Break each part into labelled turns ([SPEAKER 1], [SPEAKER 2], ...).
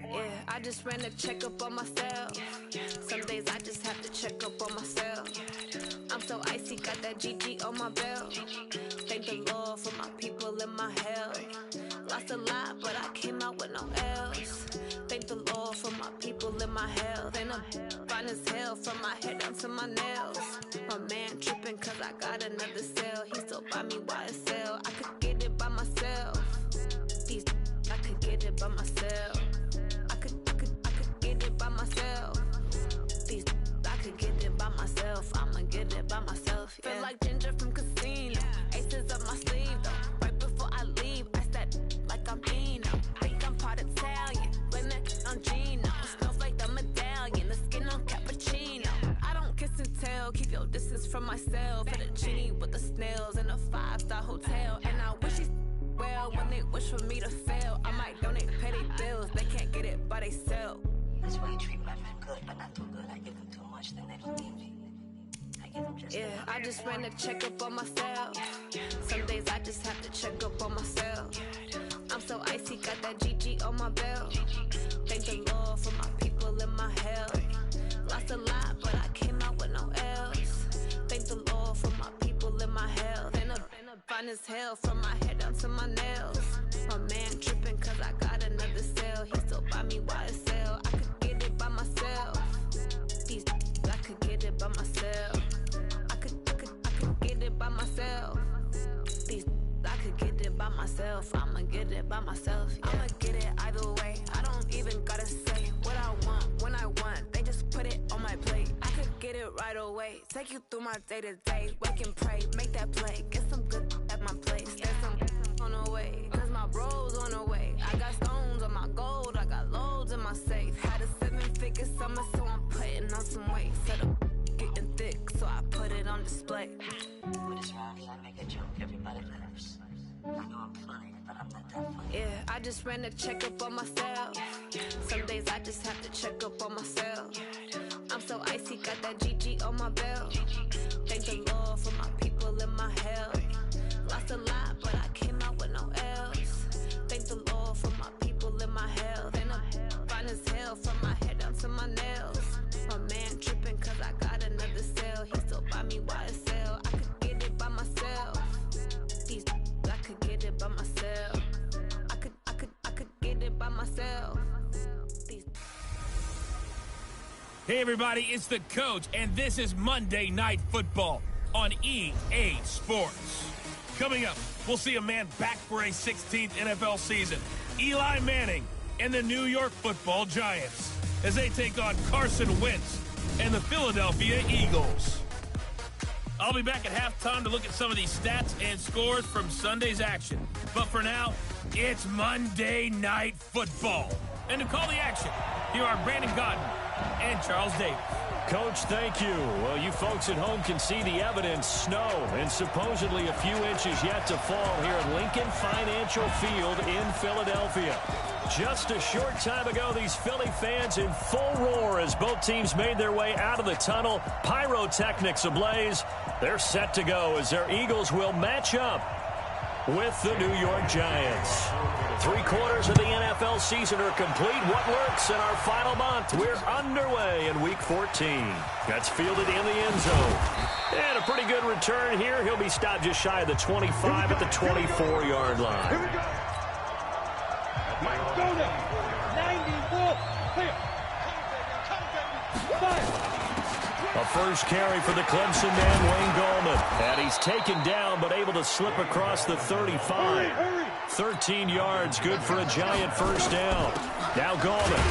[SPEAKER 1] Yeah, I just ran a checkup on myself. Some days I just have to check up on myself. I'm so icy, got that GG on my belt. Thank the Lord for my people and my health. Lost a lot, but I came out with no L's. Thank the Lord for my people and my health. And I'm fine as hell from my head down to my nails. My man tripping cause I got another cell. He still buy me YSL. I could get it by myself. These I could get it by myself. I could get it by myself. These I could get it by myself. I'ma get it by myself. Yeah. Feel like Ginger from Casino. Aces up my sleeve though. Right before I leave, I said like I'm Dino. Think I'm part Italian. Blame that on Gino. Snowflake the medallion. The skin on cappuccino. I don't kiss and tell. Keep your distance from myself. For the genie with the snails in a 5-star hotel. And I wish he's well when they wish for me to fail. I might donate, pay their bills. They can't get it by they sell.
[SPEAKER 2] That's why you treat my men good, but not too good. I give them too much, then they don't need me. I give them just enough.
[SPEAKER 1] I just ran a checkup on myself. Some days I just have to check up on myself. I'm so icy, got that GG on my belt. Thank the Lord for my people and my health. Lost a lot, but I came out with no L's. Thank the Lord for my people and my health. And I'm fine as hell from my head down to my nails. My man tripping cause I got another cell. He still buy me YSL. I could get it by myself. These I could get it by myself. I could get it by myself. These I could get it by myself. I'ma get it by myself. Yeah. I'ma get it either way. I don't even gotta say what I want when I want. They just put it on my plate. I could get it right away. Take you through my day to day. Wake and pray, make that play. Get some good at my place. There's some on the way, cause my bros on the way. I got stones on my gold. I got loads in my safe. Had a 7-figure summer, so I'm putting on some weight. Set up getting thick, so I put it on display.
[SPEAKER 2] When it's around here, I make a joke. Everybody laughs. I know I'm funny, but I'm not that funny.
[SPEAKER 1] Yeah, I just ran a checkup on myself. Some days I just have to check up on myself. I'm so icy, got that GG on my belt. Thank the Lord for my people and my health. Lost a lot, but I came out with no L's. Thank the Lord for my people and my health. And I'm fine as hell from my head down to my nails. My man tripping cause I got another cell. He still buy me YSL. I could get it by myself. These I could get it by myself. I could get it by myself. These
[SPEAKER 3] Hey everybody, it's the coach, and this is Monday Night Football on EA Sports. Coming up, we'll see a man back for a 16th NFL season. Eli Manning and the New York Football Giants as they take on Carson Wentz and the Philadelphia Eagles. I'll be back at halftime to look at some of these stats and scores from Sunday's action. But for now, it's Monday Night Football. And to call the action, here are Brandon Cotton and Charles Davis.
[SPEAKER 4] Coach, thank you. Well, you folks at home can see the evidence. Snow and supposedly a few inches yet to fall here at Lincoln Financial Field in Philadelphia. Just a short time ago, these Philly fans in full roar as both teams made their way out of the tunnel. Pyrotechnics ablaze. They're set to go as their Eagles will match up with the New York Giants. 3/4 of the NFL season are complete. What works in our final month? We're underway in Week 14. That's fielded in the end zone. And a pretty good return here. He'll be stopped just shy of the 25 at the 24-yard line.
[SPEAKER 5] Here we go. Mike, go now. 94. Clear.
[SPEAKER 4] A first carry for the Clemson man, Wayne Gallman. And he's taken down, but able to slip across the 35. 13 yards, good for a Giant first down. Now Gallman.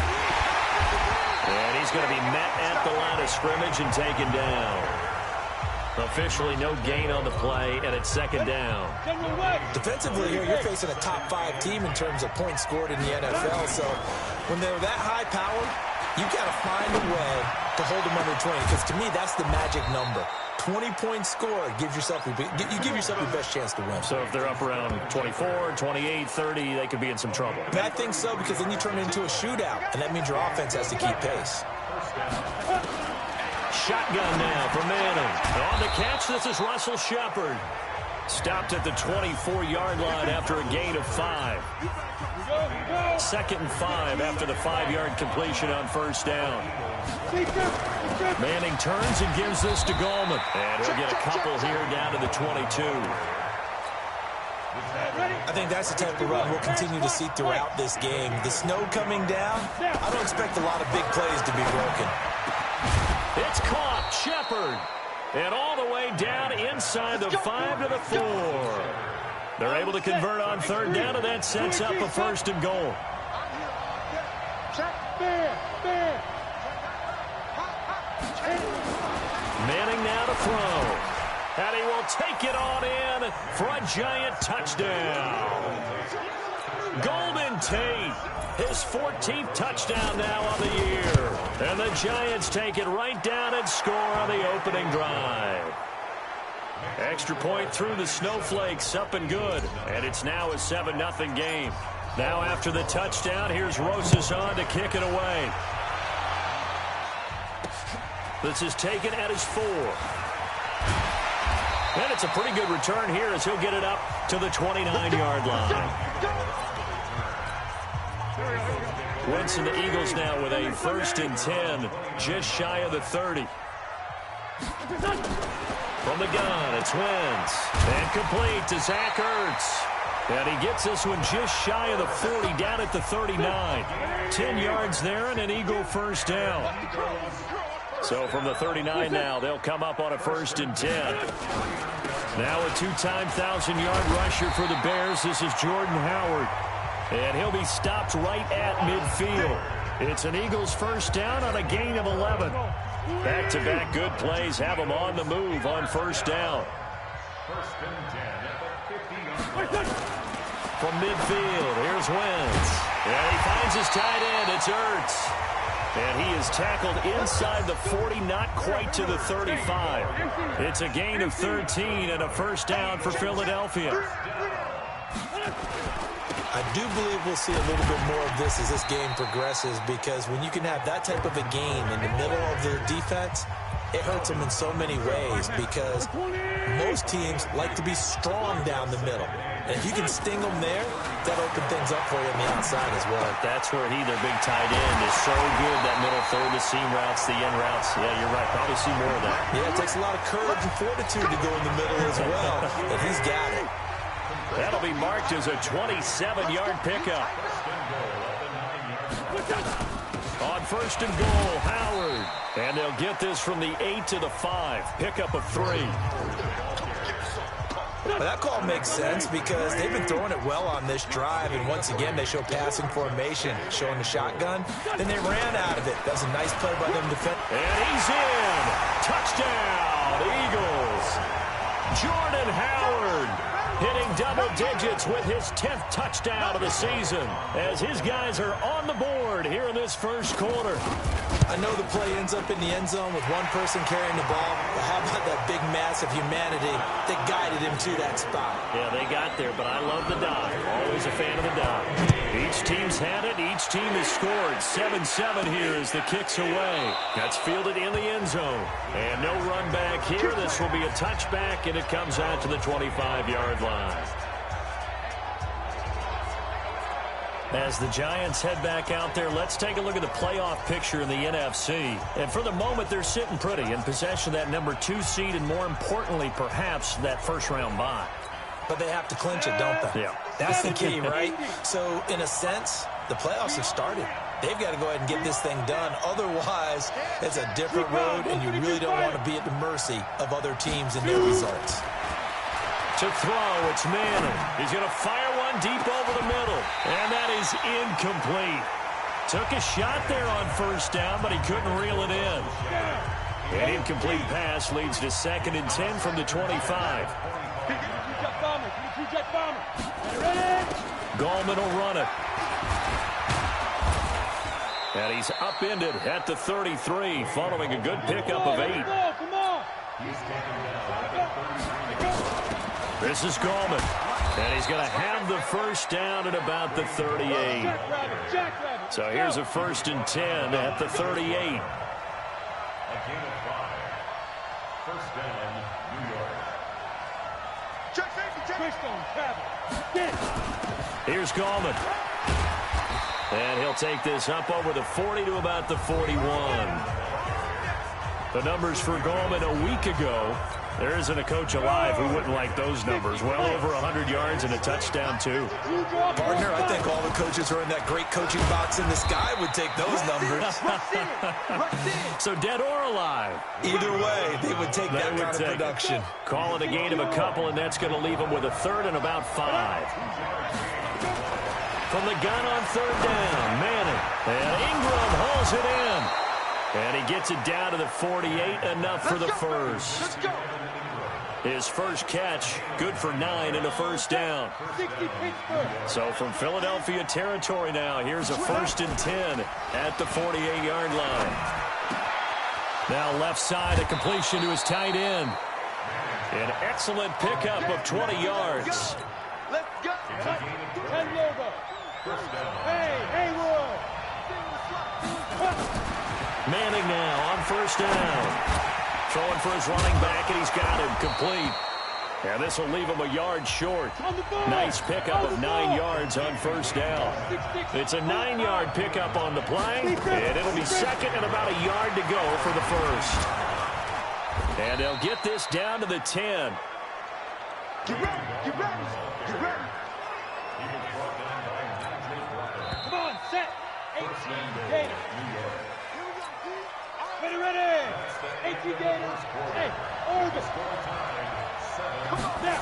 [SPEAKER 4] And he's going to be met at the line of scrimmage and taken down. Officially no gain on the play, and it's second down.
[SPEAKER 6] Defensively here, you're facing a top 5 team in terms of points scored in the NFL. So when they're that high powered, you got to find a way to hold them under 20, because to me, that's the magic number. 20 points scored, you give yourself your best chance to win.
[SPEAKER 4] So if they're up around 24, 28, 30, they could be in some trouble.
[SPEAKER 6] And I think so, because then you turn it into a shootout, and that means your offense has to keep pace.
[SPEAKER 4] Shotgun now for Manning. On the catch, this is Russell Shepard. Stopped at the 24-yard line after a gain of 5.
[SPEAKER 5] Here we go.
[SPEAKER 4] 2nd and 5 after the 5-yard completion on first down. Manning turns and gives this to Gallman. And he'll get a couple here down to the 22.
[SPEAKER 6] I think that's the type of run we'll continue to see throughout this game. The snow coming down, I don't expect a lot of big plays to be broken.
[SPEAKER 4] It's caught. Shepard. And all the way down inside the 5 to the 4. They're able to convert on third down, and that sets up a 1st and goal. Manning now to throw. And he will take it on in for a giant touchdown. Golden Tate, his 14th touchdown now on the year. And the Giants take it right down and score on the opening drive. Extra point through the snowflakes, up and good. And it's now a 7-0 game. Now after the touchdown, here's Rosas on to kick it away. This is taken at his 4. And it's a pretty good return here as he'll get it up to the 29-yard line. Wentz and the Eagles now with a 1st and 10, just shy of the 30. From the gun, it's Wentz. And complete to Zach Ertz. And he gets this one just shy of the 40, down at the 39. 10 yards there and an Eagle 1st down. So from the 39 now, they'll come up on a 1st and 10. Now a 2-time 1,000-yard rusher for the Bears. This is Jordan Howard. And he'll be stopped right at midfield. It's an Eagles 1st down on a gain of 11. Back-to-back good plays have them on the move on 1st down. From midfield, here's Wentz. And he finds his tight end. It's Ertz. And he is tackled inside the 40, not quite to the 35. It's a gain of 13 and a 1st down for Philadelphia.
[SPEAKER 6] I do believe we'll see a little bit more of this as this game progresses, because when you can have that type of a gain in the middle of the defense, it hurts them in so many ways, because most teams like to be strong down the middle. And if you can sting them there, that opens things up for you on the outside as well.
[SPEAKER 4] That's where their big tight end, is so good. That middle third, the seam routes, the end routes. Yeah, you're right. Probably see more of that.
[SPEAKER 6] Yeah, it takes a lot of courage and fortitude to go in the middle as well. And he's got it.
[SPEAKER 4] That'll be marked as a 27-yard pickup. On 1st and goal, Howard. And they'll get this from the 8 to the 5. Pickup of 3.
[SPEAKER 6] Well, that call makes sense because they've been throwing it well on this drive, and once again they show passing formation, showing the shotgun. Then they ran out of it. That was a nice play by them defenders.
[SPEAKER 4] And he's in. Touchdown, Eagles. Jordan Howard hitting double digits with his 10th touchdown of the season as his guys are on the board here in this 1st quarter.
[SPEAKER 6] I know the play ends up in the end zone with one person carrying the ball, but how about that big mass of humanity that guided him to that spot?
[SPEAKER 4] Yeah, they got there, but I love the dive. Always a fan of the dive. Each team's had it. Each team has scored. 7-7 here as the kick's away. That's fielded in the end zone. And no run back here. This will be a touchback, and it comes out to the 25-yard line. As the Giants head back out there, let's take a look at the playoff picture in the NFC. And for the moment, they're sitting pretty in possession of that number 2 seed and, more importantly, perhaps that 1st-round bye.
[SPEAKER 6] But they have to clinch it, don't they?
[SPEAKER 4] Yeah.
[SPEAKER 6] That's the key, right? So, in a sense, the playoffs have started. They've got to go ahead and get this thing done. Otherwise, it's a different road, and you really don't want to be at the mercy of other teams and their results.
[SPEAKER 4] To throw, it's Manning. He's going to fire one deep over the middle, and that is incomplete. Took a shot there on 1st down, but he couldn't reel it in. An incomplete pass leads to 2nd and 10 from the 25. Gallman will run it. And he's upended at the 33, following a good pickup of 8. This is Gallman. And he's going to have the 1st down at about the 38. So here's a 1st and 10 at the 38. Here's Gallman. And he'll take this up over the 40 to about the 41. The numbers for Gallman a week ago. There isn't a coach alive who wouldn't like those numbers. Well over 100 yards and a touchdown, too.
[SPEAKER 6] Partner, I think all the coaches who are in that great coaching box in the sky would take those numbers.
[SPEAKER 4] So dead or alive?
[SPEAKER 6] Either way, they would take that kind of production.
[SPEAKER 4] Call it a gain of a couple, and that's going to leave them with a third and about 5. From the gun on third down, Manning. And Ingram hauls it in. And he gets it down to the 48, enough for the first. His first catch, good for 9 and a first down. So from Philadelphia territory now, here's a 1st and 10 at the 48-yard line. Now left side, a completion to his tight end. An excellent pickup of 20 yards.
[SPEAKER 5] Let's go. Hey, Haywood.
[SPEAKER 4] Manning now on first down. Throwing for his running back, and he's got him complete. And this will leave him a yard short. Nice pickup of 9 yards on first down. It's a 9-yard pickup on the play, and it'll be second and about a yard to go for the first. And they'll get this down to the 10.
[SPEAKER 5] Get ready. Come on, set. 18 Gators. Ready. 18 Gators. Hey, Oregon. Come on now.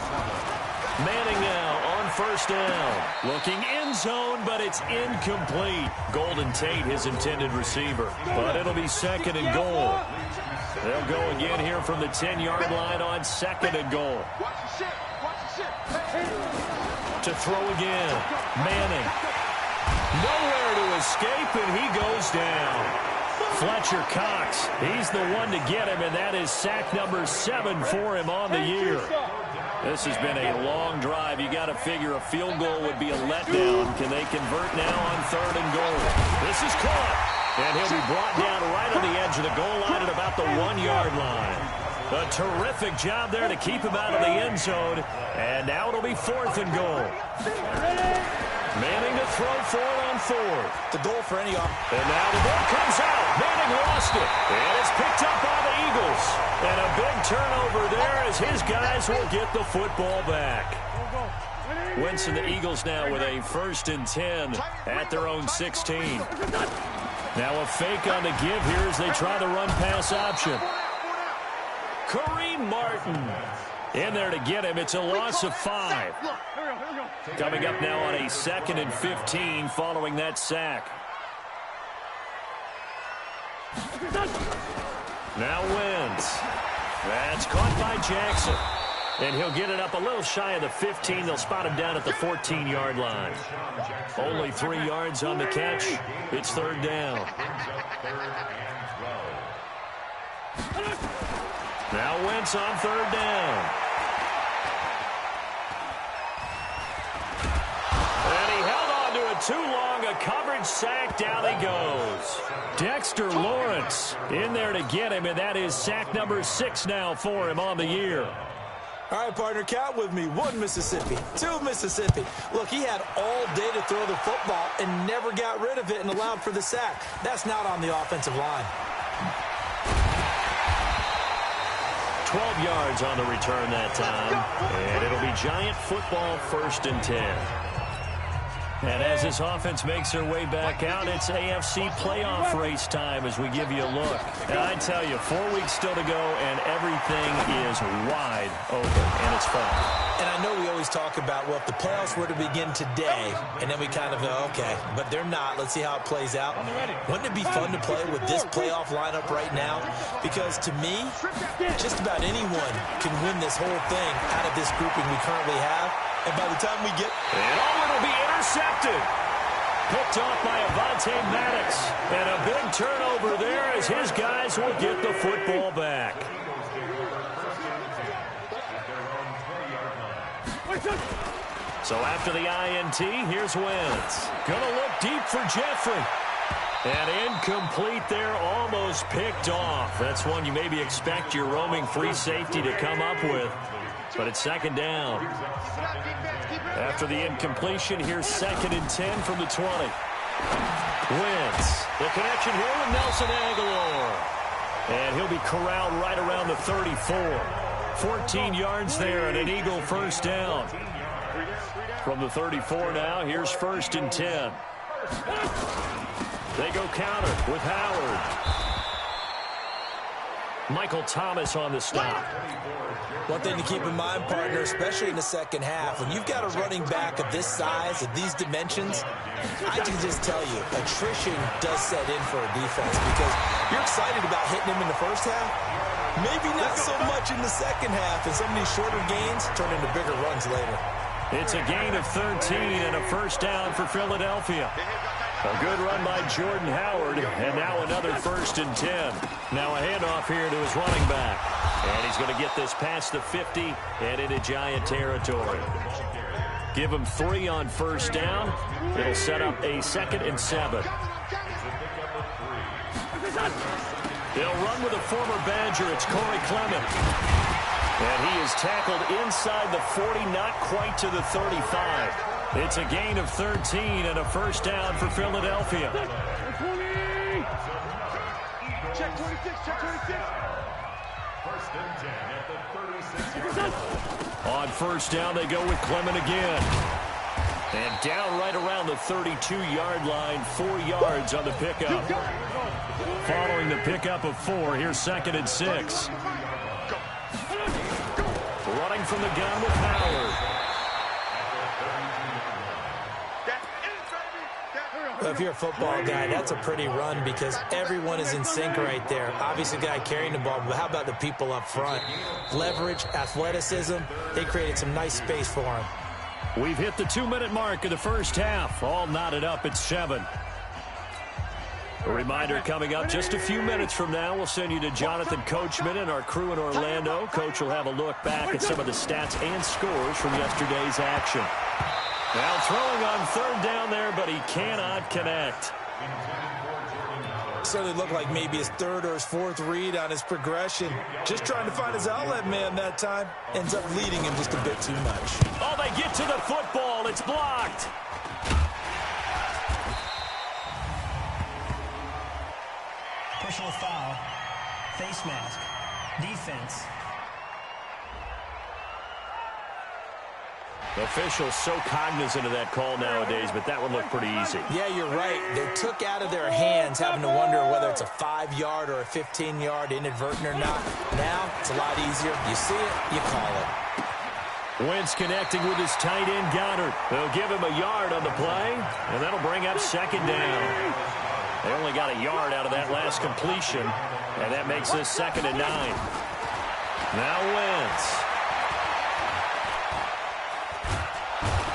[SPEAKER 4] Manning now on first down. Looking end zone, but it's incomplete. Golden Tate, his intended receiver. But it'll be second and goal. They'll go again here from the 10-yard line on second and goal. To throw again. Manning. Nowhere to escape, and he goes down. Fletcher Cox, he's the one to get him, and that is sack number 7 for him on the year. This has been a long drive. You got to figure a field goal would be a letdown. Can they convert now on third and goal? This is caught, and he'll be brought down right on the edge of the goal line at about the 1-yard line. A terrific job there to keep him out of the end zone, and now it'll be 4th and goal. Manning to throw for it on 4th.
[SPEAKER 6] The goal for any offense.
[SPEAKER 4] And now the ball comes out. Manning lost it. And it's picked up by the Eagles. And a big turnover there as his guys will get the football back. Wentz and the Eagles now with a 1st and 10 at their own 16. Now a fake on the give here as they try the run-pass option. Kareem Martin in there to get him. It's a loss of 5. Coming up now on a 2nd and 15 following that sack. Now Wentz. That's caught by Jackson. And he'll get it up a little shy of the 15. They'll spot him down at the 14-yard line. Only 3 yards on the catch. It's 3rd down. Now Wentz on 3rd down. Too long, a coverage sack, down he goes. Dexter Lawrence in there to get him, and that is sack number 6 now for him on the year.
[SPEAKER 6] All right, partner, count with me. 1 Mississippi, 2 Mississippi. Look, he had all day to throw the football and never got rid of it and allowed for the sack. That's not on the offensive line.
[SPEAKER 4] 12 yards on the return that time, and it'll be Giant football 1st and 10. And as this offense makes their way back out, it's AFC playoff race time as we give you a look. And I tell you, 4 weeks still to go, and everything is wide open, and it's fun.
[SPEAKER 6] And I know we always talk about, well, if the playoffs were to begin today, and then we kind of go, okay, but they're not. Let's see how it plays out. Wouldn't it be fun to play with this playoff lineup right now? Because to me, just about anyone can win this whole thing out of this grouping we currently have. And by the time we get...
[SPEAKER 4] it'll be intercepted. Picked off by Avonte Maddox. And a big turnover there as his guys will get the football back. So after the INT, here's Wentz. Gonna look deep for Jeffrey. And incomplete there, almost picked off. That's one you maybe expect your roaming free safety to come up with. But it's 2nd down. After the incompletion, here's 2nd and 10 from the 20. Wentz. The connection here with Nelson Aguilar. And he'll be corralled right around the 34. 14 yards there and an Eagle first down. From the 34 now, here's 1st and 10. They go counter with Howard. Michael Thomas on the stop.
[SPEAKER 6] One thing to keep in mind, partner, especially in the second half, when you've got a running back of this size, of these dimensions, I can just tell you, attrition does set in for a defense because you're excited about hitting him in the first half. Maybe not so much in the second half, and some of these shorter gains turn into bigger runs later.
[SPEAKER 4] It's a gain of 13 and a first down for Philadelphia. A good run by Jordan Howard, and now another 1st and 10. Now a handoff here to his running back. And he's going to get this past the 50 and into Giant territory. Give him 3 on first down. It'll set up a 2nd and 7. They'll run with a former Badger. It's Corey Clement. And he is tackled inside the 40, not quite to the 35. It's a gain of 13 and a first down for Philadelphia.
[SPEAKER 5] Check 26, check 26.
[SPEAKER 7] 1st and 10 at the 36.
[SPEAKER 4] On first down, they go with Clement again. And down right around the 32-yard line, 4 yards on the pickup. Following the pickup of 4, here's 2nd and 6. Running from the gun with Howard.
[SPEAKER 6] Well, if you're a football guy, that's a pretty run because everyone is in sync right there. Obviously, the guy carrying the ball, but how about the people up front? Leverage, athleticism, they created some nice space for him.
[SPEAKER 4] We've hit the 2-minute mark of the first half. All knotted up at 7. A reminder coming up just a few minutes from now. We'll send you to Jonathan Coachman and our crew in Orlando. Coach will have a look back at some of the stats and scores from yesterday's action. Now throwing on 3rd down there, but he cannot connect.
[SPEAKER 6] Certainly looked like maybe his 3rd or his 4th read on his progression. Just trying to find his outlet man that time. Ends up leading him just a bit too much.
[SPEAKER 4] Oh, they get to the football. It's blocked.
[SPEAKER 8] Personal foul, face mask, defense.
[SPEAKER 4] Officials so cognizant of that call nowadays, but that one looked pretty easy.
[SPEAKER 6] Yeah, you're right. They took out of their hands having to wonder whether it's a 5-yard or a 15-yard inadvertent or not. Now, it's a lot easier. You see it, you call it.
[SPEAKER 4] Wentz connecting with his tight end, Goddard. They'll give him a yard on the play, and that'll bring up 2nd down. They only got a yard out of that last completion, and that makes this 2nd and 9. Now Wentz.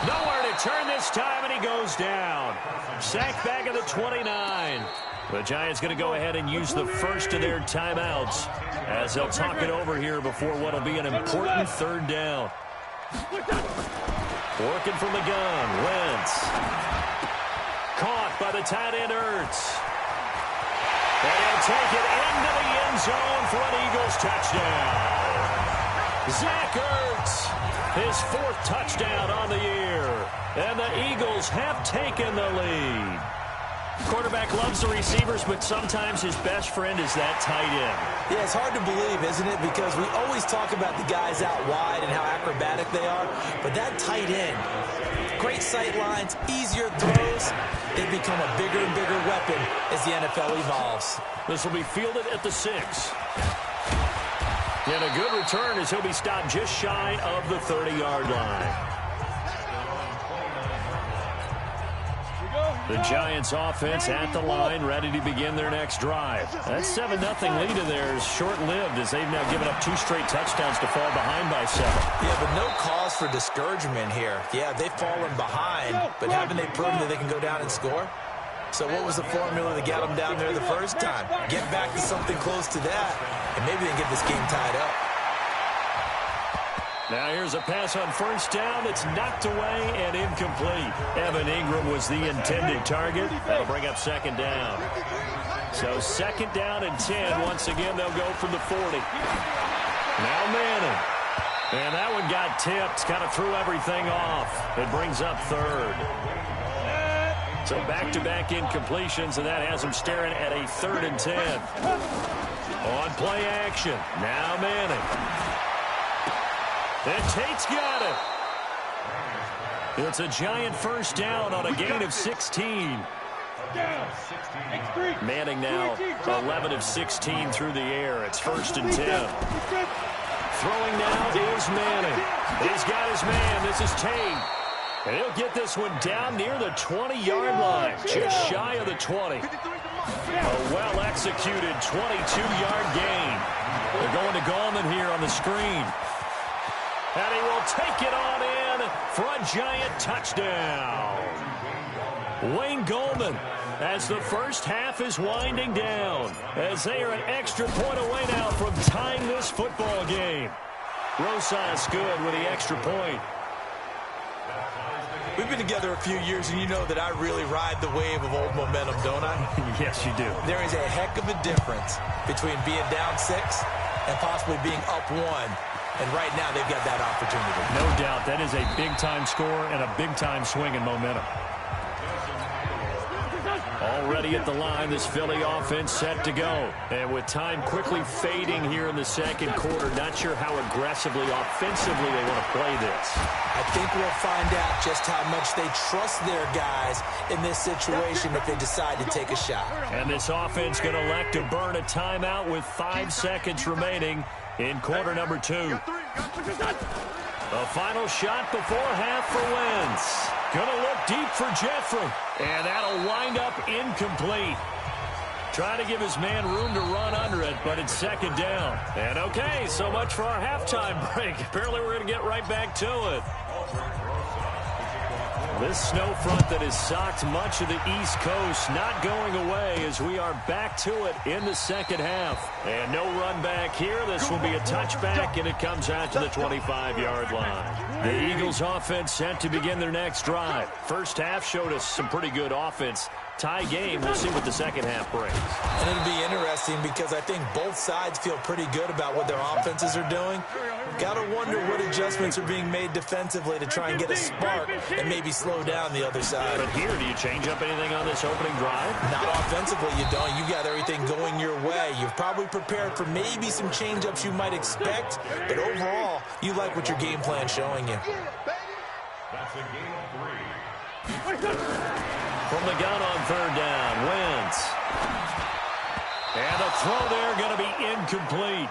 [SPEAKER 4] Nowhere to turn this time, and he goes down. Sacked back at the 29. The Giants going to go ahead and use the first of their timeouts as they'll talk it over here before what will be an important 3rd down. Working from the gun, Wentz. Caught by the tight end, Ertz. And he'll take it into the end zone for an Eagles touchdown. Zach Ertz, his 4th touchdown on the year. And the Eagles have taken the lead. Quarterback loves the receivers, but sometimes his best friend is that tight end.
[SPEAKER 6] Yeah, it's hard to believe, isn't it? Because we always talk about the guys out wide and how acrobatic they are. But that tight end, great sight lines, easier throws, they become a bigger and bigger weapon as the NFL evolves.
[SPEAKER 4] This will be fielded at the 6. And a good return as he'll be stopped just shy of the 30-yard line. The Giants offense at the line, ready to begin their next drive. That 7-0 lead of theirs short-lived as they've now given up 2 straight touchdowns to fall behind by 7.
[SPEAKER 6] Yeah, but no cause for discouragement here. Yeah, they've fallen behind, but haven't they proven that they can go down and score? So what was the formula that got them down there the first time? Get back to something close to that, and maybe they can get this game tied up.
[SPEAKER 4] Now here's a pass on first down that's knocked away and incomplete. Evan Ingram was the intended target. That'll bring up 2nd down. So 2nd down and 10. Once again, they'll go from the 40. Now Madden. And that one got tipped. Kind of threw everything off. It brings up 3rd. So back-to-back incompletions, and that has him staring at a 3rd and 10. On play action. Now Manning. And Tate's got it. It's a giant first down on a gain of 16. Manning now 11 of 16 through the air. It's 1st and 10. Throwing now is Manning. He's got his man. This is Tate. And he'll get this one down near the 20-yard line, just shy of the 20. A well-executed 22-yard gain. They're going to Gallman here on the screen. And he will take it on in for a giant touchdown. Wayne Gallman, as the first half is winding down, as they are an extra point away now from tying this football game. Rosas good with the extra point.
[SPEAKER 6] We've been together a few years, and you know that I really ride the wave of old momentum, don't I?
[SPEAKER 4] Yes, you do.
[SPEAKER 6] There is a heck of a difference between being down 6 and possibly being up 1. And right now, they've got that opportunity.
[SPEAKER 4] No doubt. That is a big-time score and a big-time swing in momentum. Already at the line, this Philly offense set to go. And with time quickly fading here in the second quarter, not sure how aggressively, offensively they want to play this.
[SPEAKER 6] I think we'll find out just how much they trust their guys in this situation if they decide to take a shot.
[SPEAKER 4] And this offense going to elect to burn a timeout with 5 seconds remaining in quarter number 2. The final shot before half for Wentz. Going to look deep for Jeffrey. And that'll wind up incomplete. Trying to give his man room to run under it, but it's 2nd down. And okay, so much for our halftime break. Apparently we're going to get right back to it. This snow front that has socked much of the East Coast not going away as we are back to it in the second half. And no run back here. This will be a touchback, and it comes out to the 25-yard line. The Eagles offense set to begin their next drive. First half showed us some pretty good offense. Tie game. We'll see what the second half brings.
[SPEAKER 6] And it'll be interesting because I think both sides feel pretty good about what their offenses are doing. Got to wonder what adjustments are being made defensively to try and get a spark and maybe slow down the other side.
[SPEAKER 4] But here, do you change up anything on this opening drive?
[SPEAKER 6] Not offensively, you don't. You got everything going your way. You've probably prepared for maybe some change-ups you might expect, but overall, you like what your game plan's showing you.
[SPEAKER 7] That's a gain of 3.
[SPEAKER 4] From the gun on 3rd down, Wentz. And the throw there going to be incomplete.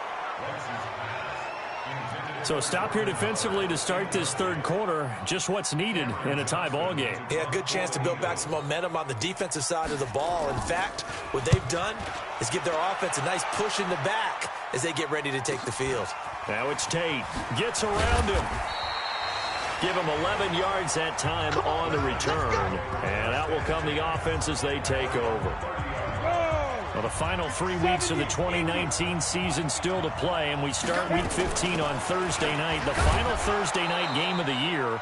[SPEAKER 4] So stop here defensively to start this 3rd quarter. Just what's needed in a tie ball game.
[SPEAKER 6] Yeah, good chance to build back some momentum on the defensive side of the ball. In fact, what they've done is give their offense a nice push in the back as they get ready to take the field.
[SPEAKER 4] Now it's Tate. Gets around him. Give him 11 yards that time on the return. And out will come the offense as they take over. Well, the final 3 weeks of the 2019 season still to play, and we start Week 15 on Thursday night. The final Thursday night game of the year,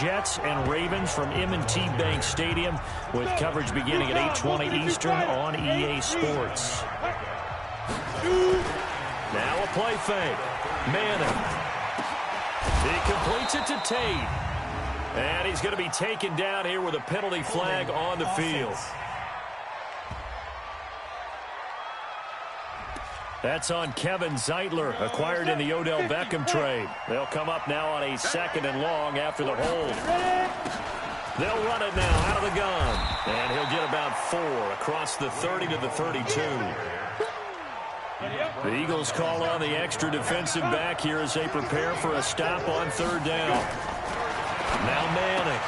[SPEAKER 4] Jets and Ravens from M&T Bank Stadium, with coverage beginning at 8:20 Eastern on EA Sports. Now a play fake. Manning. He completes it to Tate. And he's going to be taken down here with a penalty flag on the field. That's on Kevin Zeitler, acquired in the Odell Beckham trade. They'll come up now on a 2nd and long after the hold. They'll run it now out of the gun. And he'll get about 4 across the 30 to the 32. The Eagles call on the extra defensive back here as they prepare for a stop on 3rd down. Now Manning.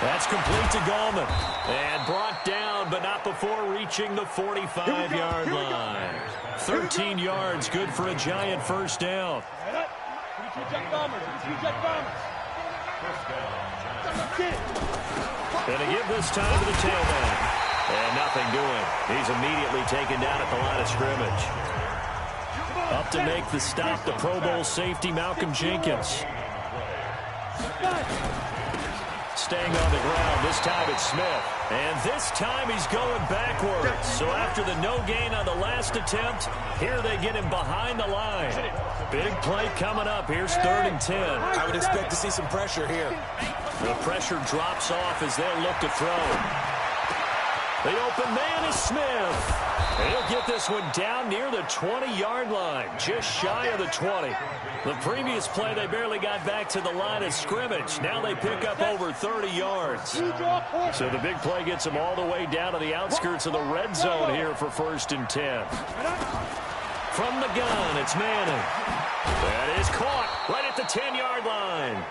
[SPEAKER 4] That's complete to Gallman. And brought down, but not before reaching the 45-yard line. 13 yards, good for a giant first down. Gonna give this time to the tailback. And nothing doing. He's immediately taken down at the line of scrimmage. Up to make the stop, the Pro Bowl safety, Malcolm Jenkins. Staying on the ground, this time it's Smith. And this time he's going backwards. So after the no gain on the last attempt, here they get him behind the line. Big play coming up. Here's 3rd and 10.
[SPEAKER 6] I would expect to see some pressure here.
[SPEAKER 4] The pressure drops off as they'll look to throw. The open man is Smith. He'll get this one down near the 20-yard line, just shy of the 20. The previous play, they barely got back to the line of scrimmage. Now they pick up over 30 yards. So the big play gets them all the way down to the outskirts of the red zone here for 1st and 10. From the gun, it's Manning. That is caught right at the 10-yard line.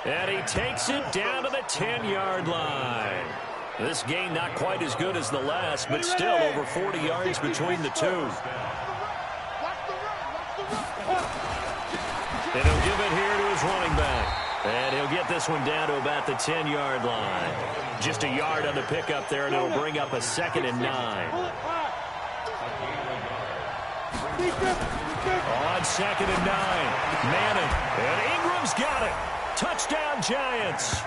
[SPEAKER 4] And he takes it down to the 10-yard line. This gain not quite as good as the last, but still over 40 yards between the two. And he'll give it here to his running back. And he'll get this one down to about the 10-yard line. Just a yard on the pickup there, and it'll bring up a 2nd and 9. On 2nd and 9, Manning. And Ingram's got it. Touchdown, Giants.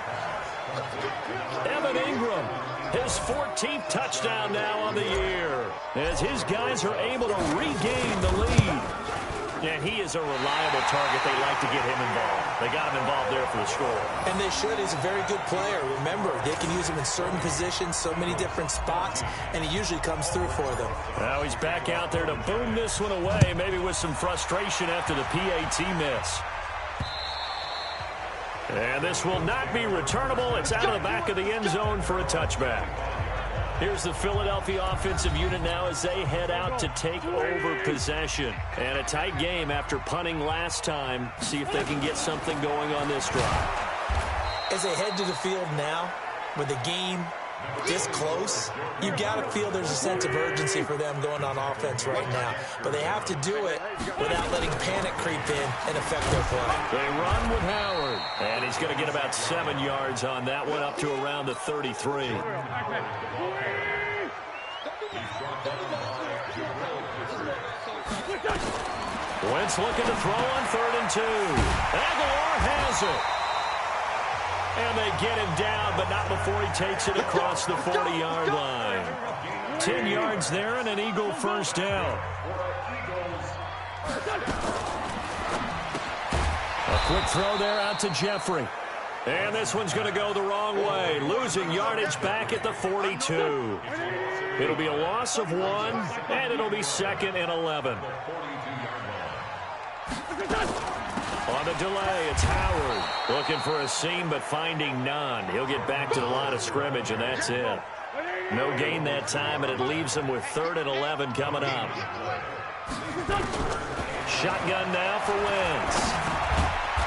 [SPEAKER 4] Evan Ingram, his 14th touchdown now on the year, as his guys are able to regain the lead. And he is a reliable target. They like to get him involved. They got him involved there for the score.
[SPEAKER 6] And they should. He's a very good player. Remember, they can use him in certain positions, so many different spots, and he usually comes through for them.
[SPEAKER 4] Now he's back out there to boom this one away, maybe with some frustration after the PAT miss. And this will not be returnable. It's out of the back of the end zone for a touchback. Here's the Philadelphia offensive unit now as they head out to take over possession. And a tight game after punting last time. See if they can get something going on this drive.
[SPEAKER 6] As they head to the field now, with the game this close, you've got to feel there's a sense of urgency for them going on offense right now. But they have to do it without letting panic creep in and affect their play.
[SPEAKER 4] They run with Howard. And he's going to get about 7 yards on that one, up to around the 33. Wentz looking to throw on 3rd and 2. Aguilar has it. And they get him down, but not before he takes it across the 40-yard line. 10 yards there and an Eagle first down. A quick throw there out to Jeffrey. And this one's going to go the wrong way, losing yardage back at the 42. It'll be a loss of 1, and it'll be 2nd and 11. On the delay, it's Howard looking for a seam but finding none. He'll get back to the line of scrimmage, and that's it. No gain that time, and it leaves him with 3rd and 11 coming up. Shotgun now for Wentz.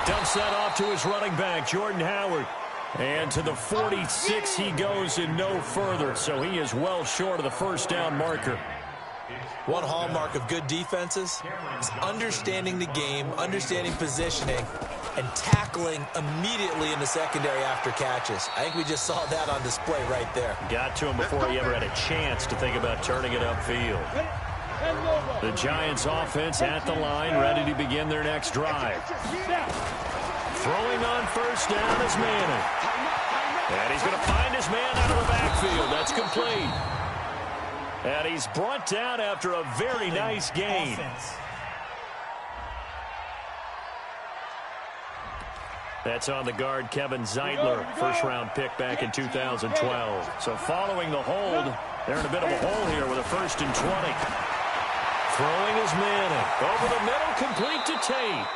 [SPEAKER 4] Dumps that off to his running back, Jordan Howard. And to the 46 he goes and no further, so he is well short of the first down marker.
[SPEAKER 6] One hallmark of good defenses is understanding the game, understanding positioning, and tackling immediately in the secondary after catches. I think we just saw that on display right there.
[SPEAKER 4] Got to him before he ever had a chance to think about turning it upfield. The Giants offense at the line, ready to begin their next drive. Throwing on first down is Manning. And he's going to find his man out of the backfield. That's complete. And he's brought down after a very nice gain. That's on the guard, Kevin Zeitler, first-round pick back in 2012. So following the hold, they're in a bit of a hole here with a 1st and 20. Throwing is Manning. Over the middle, complete to Tate.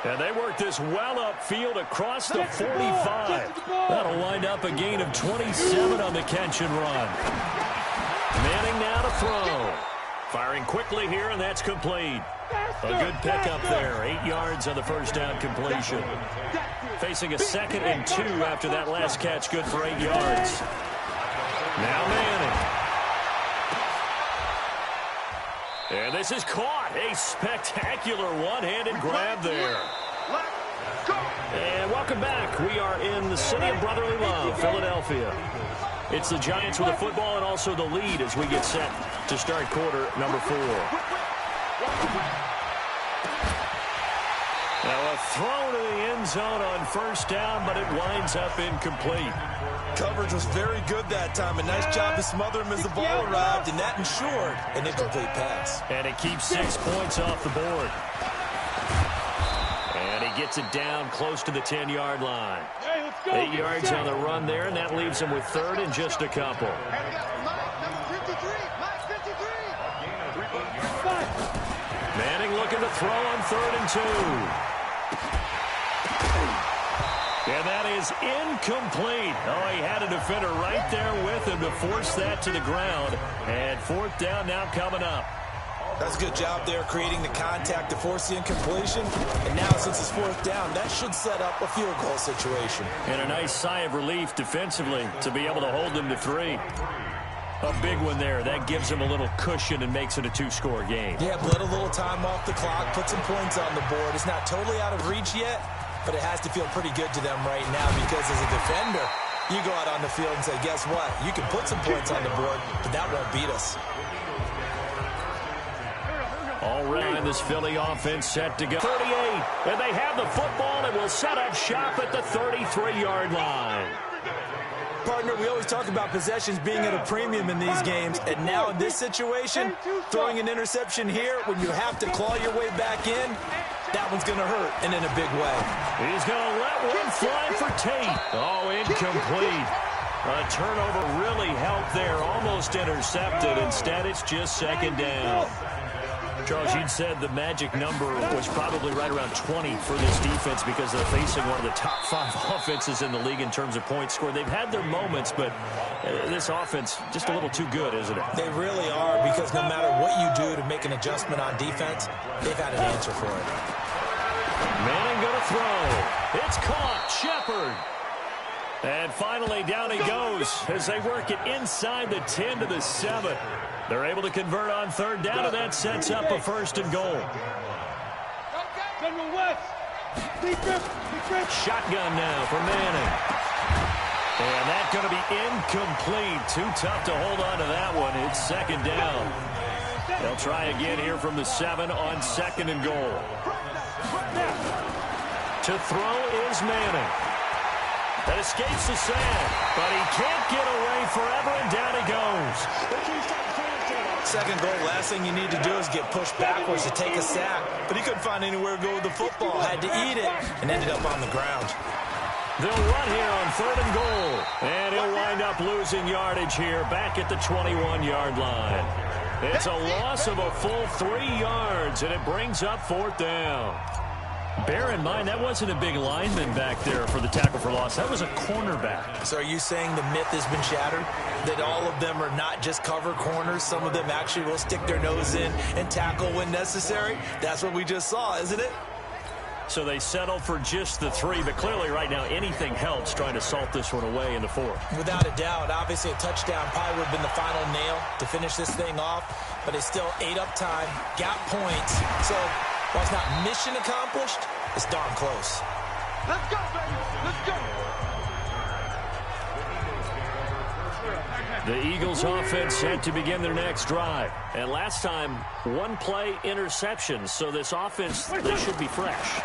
[SPEAKER 4] And they work this well upfield across the 45. That'll wind up a gain of 27 on the catch and run. Manning now to throw. Firing quickly here, and that's complete. A good pickup there. 8 yards on the first down completion. Facing a 2nd and 2 after that last catch, good for 8 yards. Now Manning. And this is caught. A spectacular one-handed grab there. And welcome back. We are in the city of brotherly love, Philadelphia. It's the Giants with the football and also the lead as we get set to start quarter number 4. Now a throw to the end zone on first down, but it winds up incomplete.
[SPEAKER 6] Coverage was very good that time. A nice job to smother him as the ball arrived, and that ensured an incomplete pass.
[SPEAKER 4] And it keeps 6 points off the board. And he gets it down close to the 10-yard line. 8 yards on the run there, and that leaves him with 3rd and just a couple. throw on 3rd and 2. And that is incomplete. Oh, he had a defender right there with him to force that to the ground. And 4th down now coming up.
[SPEAKER 6] That's a good job there creating the contact to force the incompletion. And now since it's 4th down, that should set up a field goal situation.
[SPEAKER 4] And a nice sigh of relief defensively to be able to hold them to 3. A big one there. That gives them a little cushion and makes it a 2-score game.
[SPEAKER 6] Yeah, let a little time off the clock, put some points on the board. It's not totally out of reach yet, but it has to feel pretty good to them right now because as a defender, you go out on the field and say, guess what? You can put some points on the board, but that won't beat us.
[SPEAKER 4] All right, this Philly offense set to go. 38, and they have the football and will set up shop at the 33-yard line.
[SPEAKER 6] Partner, we always talk about possessions being at a premium in these games, and now in this situation, throwing an interception here when you have to claw your way back in, that one's going to hurt, and in a big way.
[SPEAKER 4] He's going to let one fly for Tate. Oh, incomplete. A turnover really helped there, almost intercepted. Instead, it's just 2nd down. Charles, you'd said the magic number was probably right around 20 for this defense because they're facing one of the top 5 offenses in the league in terms of points scored. They've had their moments, but this offense just a little too good, isn't it?
[SPEAKER 6] They really are because no matter what you do to make an adjustment on defense, they've had an answer for it.
[SPEAKER 4] Manning going to throw. It's caught. Shepard. And finally, down he goes as they work it inside the 10 to the 7. They're able to convert on 3rd down, and that sets up a 1st and goal. Shotgun now for Manning. And that's going to be incomplete. Too tough to hold on to that one. It's 2nd down. They'll try again here from the 7 on 2nd and goal. To throw is Manning. That escapes the sand, but he can't get away forever, and down he goes.
[SPEAKER 6] 2nd goal, last thing you need to do is get pushed backwards to take a sack. But he couldn't find anywhere to go with the football, had to eat it, and ended up on the ground.
[SPEAKER 4] They'll run here on 3rd and goal. And he'll wind up losing yardage here back at the 21-yard line. It's a loss of a full 3 yards, and it brings up 4th down. Bear in mind, that wasn't a big lineman back there for the tackle for loss. That was a cornerback.
[SPEAKER 6] So are you saying the myth has been shattered? That all of them are not just cover corners? Some of them actually will stick their nose in and tackle when necessary? That's what we just saw, isn't it?
[SPEAKER 4] So they settle for just the 3, but clearly right now anything helps trying to salt this one away in the 4th.
[SPEAKER 6] Without a doubt. Obviously a touchdown probably would have been the final nail to finish this thing off, but it's still ate up time, got points. So while it's not mission accomplished, it's darn close.
[SPEAKER 5] Let's go, baby. Let's go.
[SPEAKER 4] The Eagles offense set to begin their next drive. And last time, 1-play interception. So this offense, they should be fresh.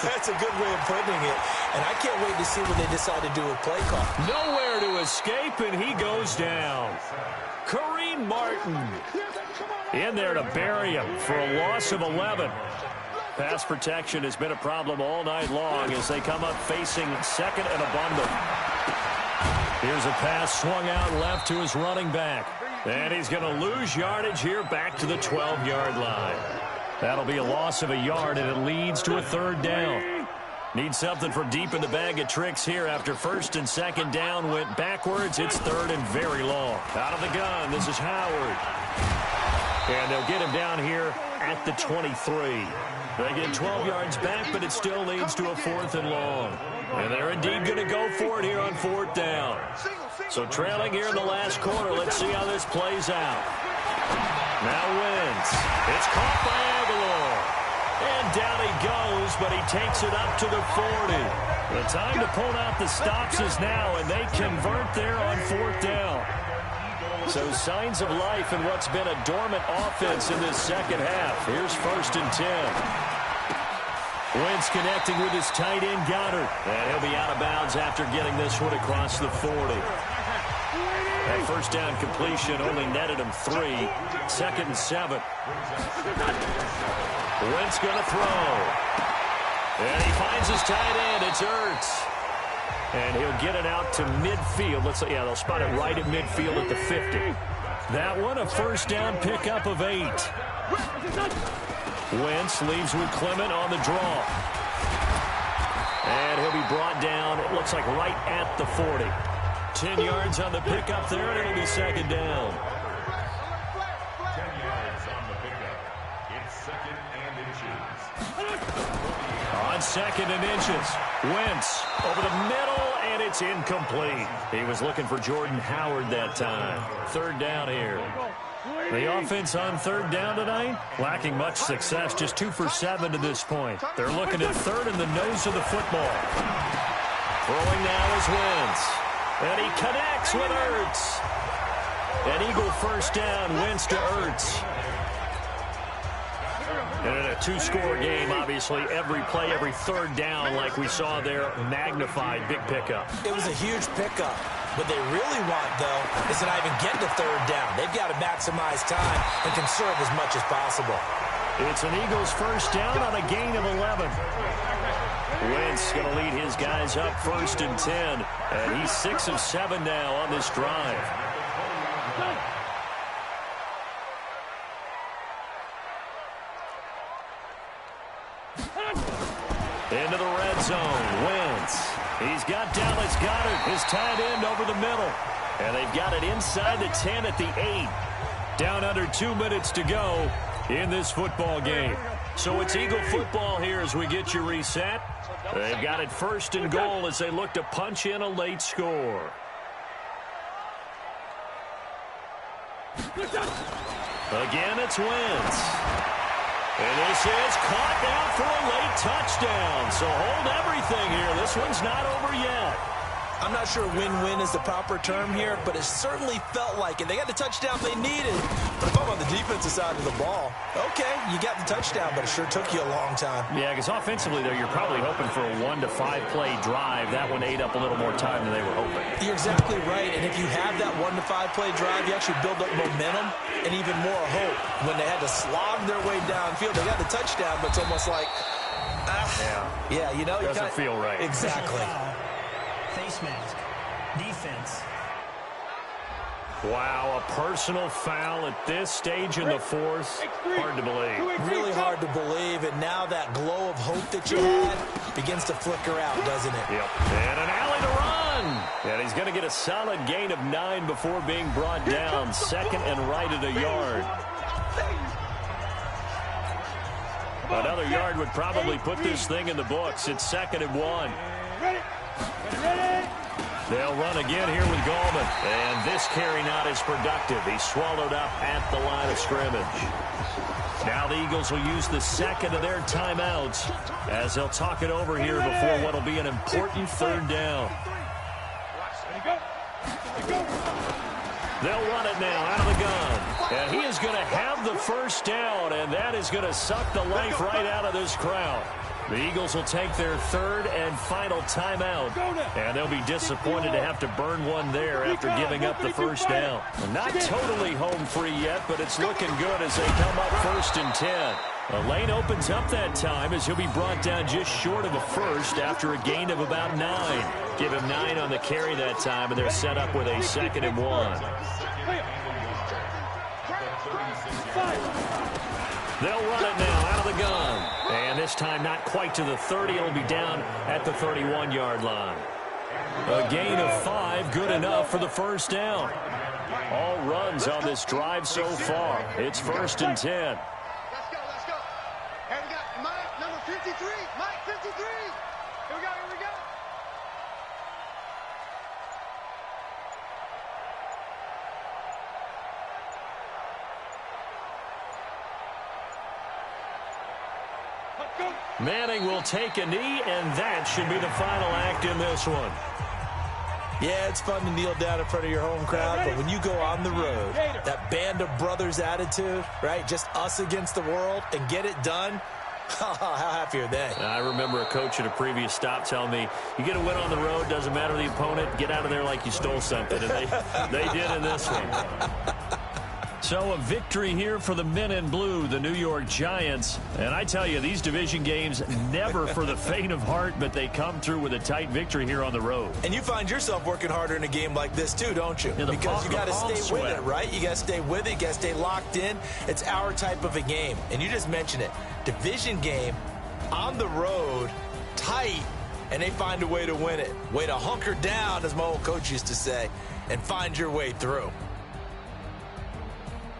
[SPEAKER 6] That's a good way of putting it. And I can't wait to see what they decide to do with play call.
[SPEAKER 4] Nowhere to escape, and he goes down. Kareem Martin in there to bury him for a loss of 11. Pass protection has been a problem all night long as they come up facing 2nd and a bundle. Here's a pass swung out left to his running back. And he's going to lose yardage here back to the 12-yard line. That'll be a loss of a yard, and it leads to a 3rd down. Need something from deep in the bag of tricks here after 1st and 2nd down went backwards. It's 3rd and very long. Out of the gun, this is Howard. And they'll get him down here at the 23. They get 12 yards back, but it still leads to a 4th and long. And they're indeed going to go for it here on 4th down. So trailing here in the last quarter, let's see how this plays out. Now Wentz. It's caught by Aguilar. And down he goes, but he takes it up to the 40. The time to pull out the stops is now, and they convert there on 4th down. So signs of life in what's been a dormant offense in this 2nd half. Here's 1st and 10. Wentz connecting with his tight end, Goddard. And he'll be out of bounds after getting this one across the 40. That 1st down completion only netted him 3. 2nd and 7. Wentz going to throw. And he finds his tight end. It's Ertz. And he'll get it out to midfield. They'll spot it right at midfield at the 50. That one, a 1st down pickup of 8. Wentz leaves with Clement on the draw. And he'll be brought down, it looks like right at the 40. 10 yards on the pickup there, and it'll be second down.
[SPEAKER 7] 10 yards on the pickup. It's second and inches.
[SPEAKER 4] On second and inches, Wentz over the middle, and it's incomplete. He was looking for Jordan Howard that time. Third down here. The offense on third down tonight, lacking much success, just 2 for 7 to this point. They're looking at third in the nose of the football. Throwing now is Wentz. And he connects with Ertz. An Eagle first down, Wentz to Ertz. And in a 2-score game, obviously, every play, every third down, like we saw there, magnified, big pickup.
[SPEAKER 6] It was a huge pickup. What they really want, though, is to not even get to third down. They've got to maximize time and conserve as much as possible.
[SPEAKER 4] It's an Eagles first down on a gain of 11. Wentz going to lead his guys up first and 10. And he's 6 of 7 now on this drive. Into the red zone, Wentz. He's got Dallas Goedert, his tight end, over the middle. And they've got it inside the 10 at the 8. Down under 2 minutes to go in this football game. So it's Eagle football here as we get you reset. They've got it first and goal as they look to punch in a late score. Again, it's Wentz. And this is caught now for a late touchdown. So hold everything here. This one's not over yet.
[SPEAKER 6] I'm not sure win-win is the proper term here, but it certainly felt like it. They got the touchdown they needed. But if I'm on the defensive side of the ball, okay, you got the touchdown, but it sure took you a long time.
[SPEAKER 4] Yeah, because offensively, though, you're probably hoping for a 1 to 5 play drive. That one ate up a little more time than they were hoping.
[SPEAKER 6] You're exactly right. And if you have that 1 to 5 play drive, you actually build up momentum and even more hope. When they had to slog their way downfield, they got the touchdown, but it's almost like, yeah, you know,
[SPEAKER 4] doesn't feel right.
[SPEAKER 6] Exactly.
[SPEAKER 8] Face mask. Defense.
[SPEAKER 4] Wow, a personal foul at this stage in the fourth. Hard to believe.
[SPEAKER 6] Really hard to believe, and now that glow of hope that you had begins to flicker out, doesn't it?
[SPEAKER 4] Yep. And an alley to run. And he's going to get a solid gain of 9 before being brought down. Second and right at a yard. Another yard would probably put this thing in the books. It's 2nd and 1. They'll run again here with Gallman. And this carry not as productive. He's swallowed up at the line of scrimmage. Now the Eagles will use the second of their timeouts as they'll talk it over here before what will be an important third down. They'll run it now out of the gun. And he is going to have the first down, and that is going to suck the life right out of this crowd. The Eagles will take their third and final timeout, and they'll be disappointed to have to burn one there after giving up the first down. Not totally home free yet, but it's looking good as they come up first and 10. A lane opens up that time as he'll be brought down just short of a first after a gain of about 9. Give him 9 on the carry that time, and they're set up with a 2nd and 1. They'll run it now out of the gun. And this time not quite to the 30. It'll be down at the 31-yard line. A gain of 5, good enough for the first down. All runs on this drive so far. It's 1st and 10.
[SPEAKER 5] Let's go. Hey, we got Mike, number 53. Mike, 53. Here we go.
[SPEAKER 4] Manning will take a knee, and that should be the final act in this one.
[SPEAKER 6] Yeah, it's fun to kneel down in front of your home crowd, but when you go on the road, that band of brothers attitude, right, just us against the world, and get it done, how happy are they?
[SPEAKER 4] I remember a coach at a previous stop telling me, you get a win on the road, doesn't matter the opponent, get out of there like you stole something, and they did in this one. So a victory here for the men in blue, the New York Giants. And I tell you, these division games never for the faint of heart, but they come through with a tight victory here on the road.
[SPEAKER 6] And you find yourself working harder in a game like this too, don't you?
[SPEAKER 4] Yeah,
[SPEAKER 6] because you got to stay with it, right? You got to stay with it. You got to stay locked in. It's our type of a game. And you just mentioned it. Division game, on the road, tight, and they find a way to win it. Way to hunker down, as my old coach used to say, and find your way through.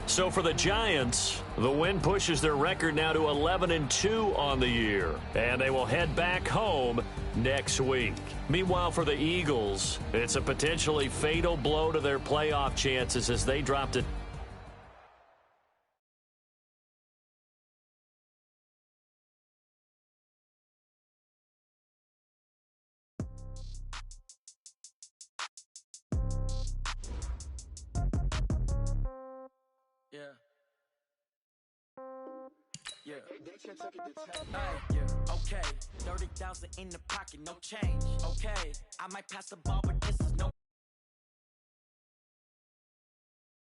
[SPEAKER 4] So for the Giants, the win pushes their record now to 11-2 on the year. And they will head back home next week. Meanwhile, for the Eagles, it's a potentially fatal blow to their playoff chances as they drop to
[SPEAKER 9] Okay, 30,000 in the pocket, no change. Okay, I might pass the ball, but